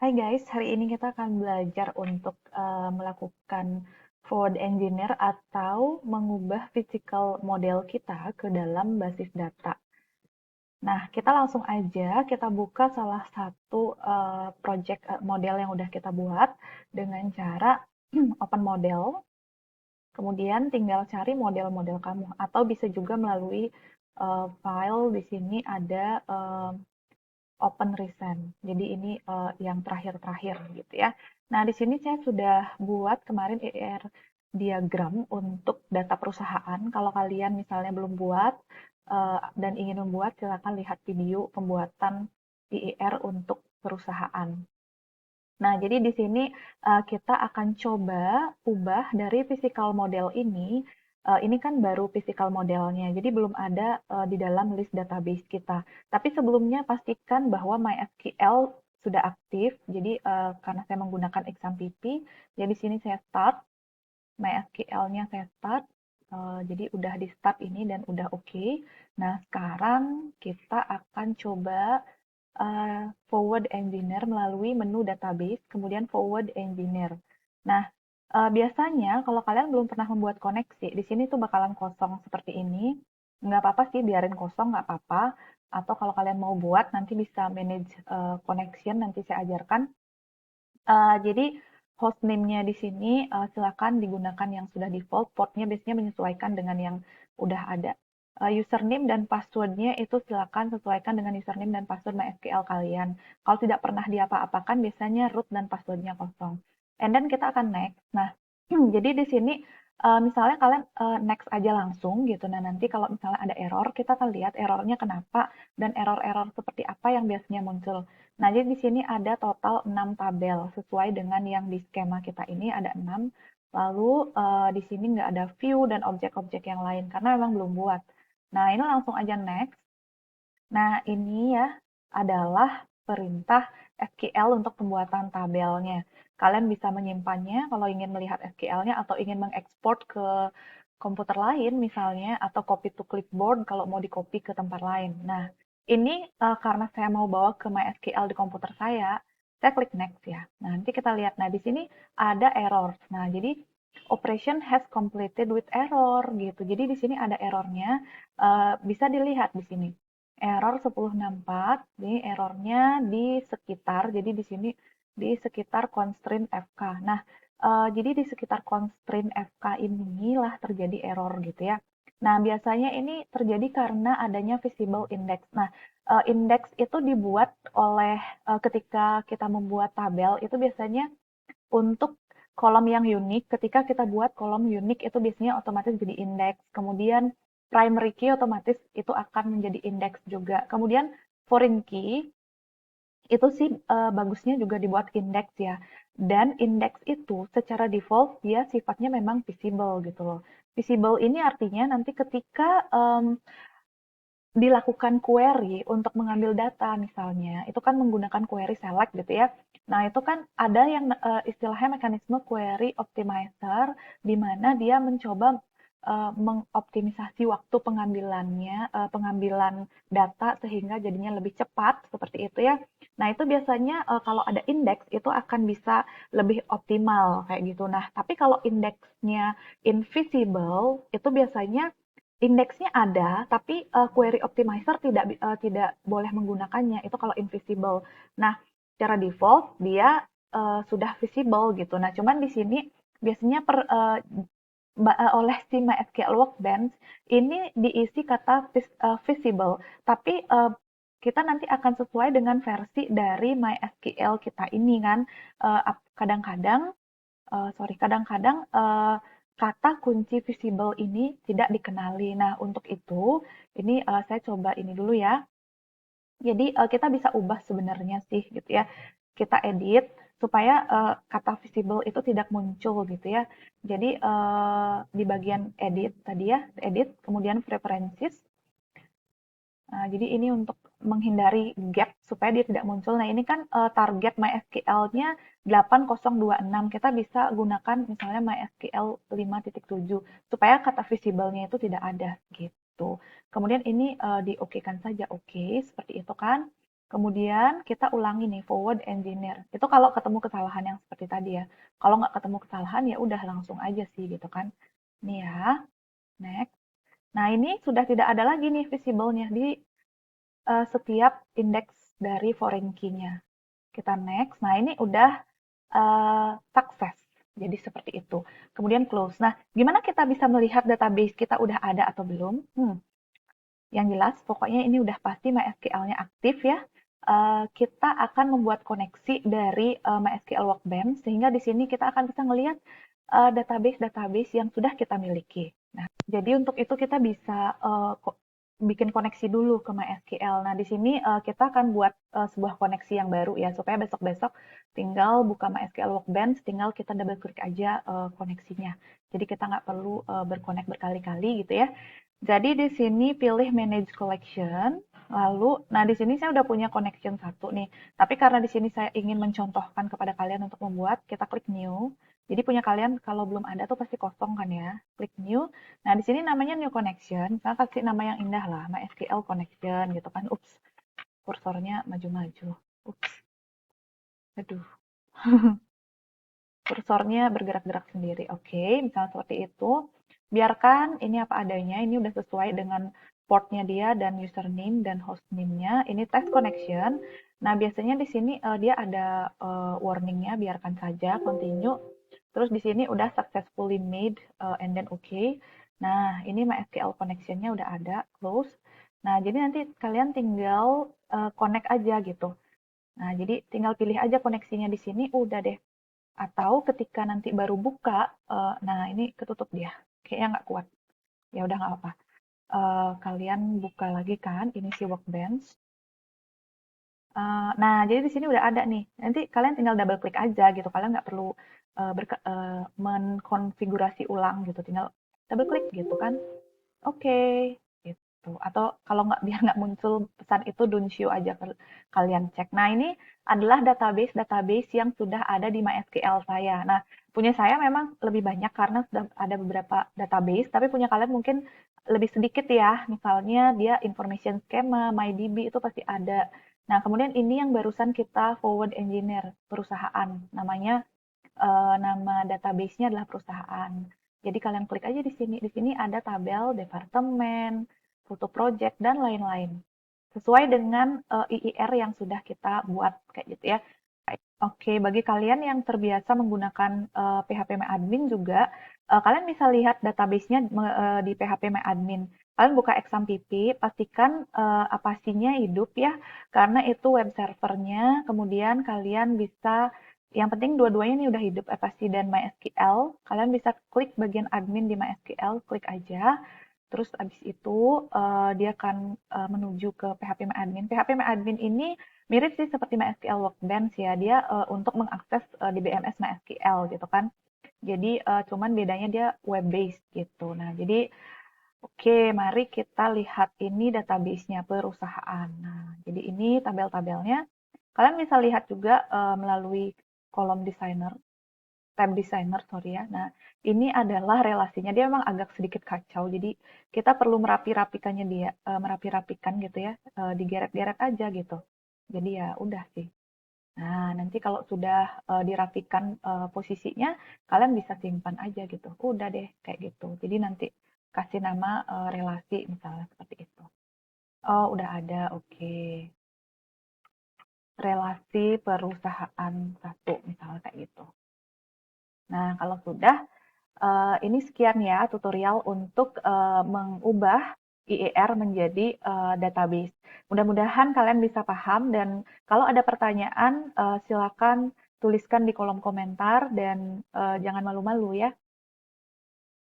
Hai guys, hari ini kita akan belajar untuk melakukan forward engineer atau mengubah physical model kita ke dalam basis data. Nah, kita langsung aja kita buka salah satu project model yang udah kita buat dengan cara open model, kemudian tinggal cari model-model kamu, atau bisa juga melalui file di sini ada open recent. Jadi ini yang terakhir-terakhir gitu ya. Nah, di sini saya sudah buat kemarin ER diagram untuk data perusahaan. Kalau kalian misalnya belum buat dan ingin membuat, silakan lihat video pembuatan IER untuk perusahaan. Nah, jadi di sini kita akan coba ubah dari physical model ini kan baru physical modelnya, jadi belum ada di dalam list database kita. Tapi sebelumnya pastikan bahwa MySQL sudah aktif, jadi karena saya menggunakan XAMPP, jadi di sini saya start, MySQL-nya saya start, jadi udah di start ini dan udah oke. Nah, sekarang kita akan coba forward engineer melalui menu database, kemudian forward engineer. Nah, biasanya kalau kalian belum pernah membuat koneksi, di sini tuh bakalan kosong seperti ini. Nggak apa-apa sih, biarin kosong, nggak apa-apa. Atau kalau kalian mau buat, nanti bisa manage connection, nanti saya ajarkan. Jadi hostname-nya di sini silakan digunakan yang sudah default, portnya biasanya menyesuaikan dengan yang udah ada. Username dan password-nya itu silakan sesuaikan dengan username dan password MySQL kalian. Kalau tidak pernah diapa-apakan, biasanya root dan password-nya kosong. And then kita akan next. Nah, jadi di sini misalnya kalian next aja langsung gitu. Nah, nanti kalau misalnya ada error, kita akan lihat errornya kenapa dan error-error seperti apa yang biasanya muncul. Nah, jadi di sini ada total 6 tabel sesuai dengan yang di skema kita ini ada 6. Lalu di sini nggak ada view dan objek-objek yang lain karena memang belum buat. Nah, ini langsung aja next. Nah, ini ya adalah perintah SQL untuk pembuatan tabelnya. Kalian bisa menyimpannya kalau ingin melihat SQL-nya atau ingin mengekspor ke komputer lain misalnya, atau copy to clipboard kalau mau di-copy ke tempat lain. Nah, ini karena saya mau bawa ke MySQL di komputer saya klik next ya. Nah, nanti kita lihat. Nah, di sini ada error. Nah, jadi operation has completed with error gitu. Jadi di sini ada errornya, bisa dilihat di sini error 1064, ini errornya di sekitar, jadi di sini di sekitar constraint FK. Nah, jadi di sekitar constraint FK inilah terjadi error gitu ya. Nah, biasanya ini terjadi karena adanya visible index. Nah, index itu dibuat oleh ketika kita membuat tabel itu biasanya untuk kolom yang unik. Ketika kita buat kolom unik itu biasanya otomatis jadi indeks. Kemudian primary key otomatis itu akan menjadi indeks juga. Kemudian foreign key itu sih bagusnya juga dibuat indeks ya. Dan indeks itu secara default dia sifatnya memang visible gitu loh. Visible ini artinya nanti ketika dilakukan query untuk mengambil data misalnya, itu kan menggunakan query select gitu ya. Nah, itu kan ada yang istilahnya mekanisme query optimizer, di mana dia mencoba mengoptimisasi waktu pengambilannya, pengambilan data sehingga jadinya lebih cepat, seperti itu ya. Nah, itu biasanya kalau ada indeks itu akan bisa lebih optimal kayak gitu. Nah, tapi kalau indeksnya invisible, itu biasanya indeksnya ada, tapi query optimizer tidak boleh menggunakannya. Itu kalau invisible. Nah, secara default dia sudah visible gitu. Nah, cuman di sini biasanya oleh si MySQL Workbench ini diisi kata visible, tapi kita nanti akan sesuai dengan versi dari MySQL kita ini kan. Kadang-kadang kadang-kadang kata kunci visible ini tidak dikenali. Nah, untuk itu, ini saya coba ini dulu ya. Jadi kita bisa ubah sebenarnya sih gitu ya. Kita edit supaya kata visible itu tidak muncul gitu ya. Jadi di bagian edit tadi ya, edit, kemudian preferences. Nah, jadi ini untuk menghindari gap supaya dia tidak muncul. Nah, ini kan target MySQL-nya 8026. Kita bisa gunakan misalnya MySQL 5.7 supaya kata visible-nya itu tidak ada gitu. Kemudian ini di-oke-kan saja. Oke, seperti itu kan. Kemudian kita ulangi nih forward engineer. Itu kalau ketemu kesalahan yang seperti tadi ya. Kalau nggak ketemu kesalahan ya udah langsung aja sih gitu kan. Nih ya, next. Nah ini sudah tidak ada lagi nih visible-nya di setiap indeks dari foreign key-nya. Kita next. Nah ini udah sukses. Jadi seperti itu. Kemudian close. Nah, gimana kita bisa melihat database kita udah ada atau belum? Yang jelas, pokoknya ini udah pasti MySQL-nya aktif ya. Kita akan membuat koneksi dari MySQL Workbench, sehingga di sini kita akan bisa melihat database-database yang sudah kita miliki. Nah, jadi untuk itu kita bisa bikin koneksi dulu ke MySQL. Nah, di sini kita akan buat sebuah koneksi yang baru ya, supaya besok-besok tinggal buka MySQL Workbench, tinggal kita double klik aja koneksinya. Jadi kita nggak perlu berkonek berkali-kali gitu ya. Jadi di sini pilih Manage Collection, lalu, nah di sini saya udah punya connection satu nih. Tapi karena di sini saya ingin mencontohkan kepada kalian untuk membuat, kita klik New. Jadi punya kalian kalau belum ada tuh pasti kosong kan ya. Klik New. Nah di sini namanya New Connection. Saya kasih nama yang indah lah, MySQL Connection gitu kan. Ups, kursornya maju-maju. Ups, aduh. Kursornya bergerak-gerak sendiri. Oke, misalnya seperti itu. Biarkan ini apa adanya, ini udah sesuai dengan portnya dia dan username dan hostname-nya. Ini test connection. Nah, biasanya di sini dia ada warning-nya, biarkan saja, continue. Terus di sini udah successfully made and then okay. Nah, ini MySQL connection-nya udah ada, close. Nah, jadi nanti kalian tinggal connect aja gitu. Nah, jadi tinggal pilih aja koneksinya di sini, udah deh. Atau ketika nanti baru buka, nah ini ketutup dia, kayaknya nggak kuat. Ya udah nggak apa-apa. Kalian buka lagi kan, ini si Workbench. Nah, jadi di sini udah ada nih. Nanti kalian tinggal double klik aja gitu. Kalian nggak perlu menkonfigurasi ulang gitu. Tinggal double klik gitu kan. Oke, gitu. Atau kalau nggak biar nggak muncul pesan itu don't show aja kalian cek. Nah ini adalah database yang sudah ada di MySQL saya. Nah punya saya memang lebih banyak karena sudah ada beberapa database, tapi punya kalian mungkin lebih sedikit ya. Misalnya dia information schema, MyDB itu pasti ada. Nah kemudian ini yang barusan kita forward engineer perusahaan, namanya nama database-nya adalah perusahaan. Jadi kalian klik aja di sini. Di sini ada tabel departemen, foto project, dan lain-lain. Sesuai dengan IIR yang sudah kita buat kayak gitu ya. Oke, bagi kalian yang terbiasa menggunakan PHP-MyAdmin juga, kalian bisa lihat database-nya di PHP-MyAdmin. Kalian buka XAMPP, pastikan apasinya hidup ya, karena itu web servernya. Kemudian kalian bisa, yang penting dua-duanya ini udah hidup, Apasi dan MySQL. Kalian bisa klik bagian admin di MySQL, klik aja. Terus abis itu dia akan menuju ke PHP-MyAdmin. PHP-MyAdmin ini mirip sih seperti MySQL Workbench ya, dia untuk mengakses DBMS MySQL gitu kan. Jadi cuman bedanya dia web based gitu. Nah, jadi oke, mari kita lihat ini database-nya perusahaan. Nah, jadi ini tabel-tabelnya. Kalian bisa lihat juga melalui kolom designer, tab designer, sorry ya. Nah, ini adalah relasinya. Dia memang agak sedikit kacau. Jadi kita perlu merapi-rapikannya dia, merapi-rapikan gitu ya, digeret-geret aja gitu. Jadi ya udah sih. Nah, nanti kalau sudah dirapikan posisinya, kalian bisa simpan aja gitu. Udah deh, kayak gitu. Jadi nanti kasih nama relasi misalnya seperti itu. Oh, udah ada. Oke. Relasi perusahaan satu misalnya kayak gitu. Nah, kalau sudah, ini sekian ya tutorial untuk mengubah IER menjadi database. Mudah-mudahan kalian bisa paham dan kalau ada pertanyaan silakan tuliskan di kolom komentar dan jangan malu-malu ya.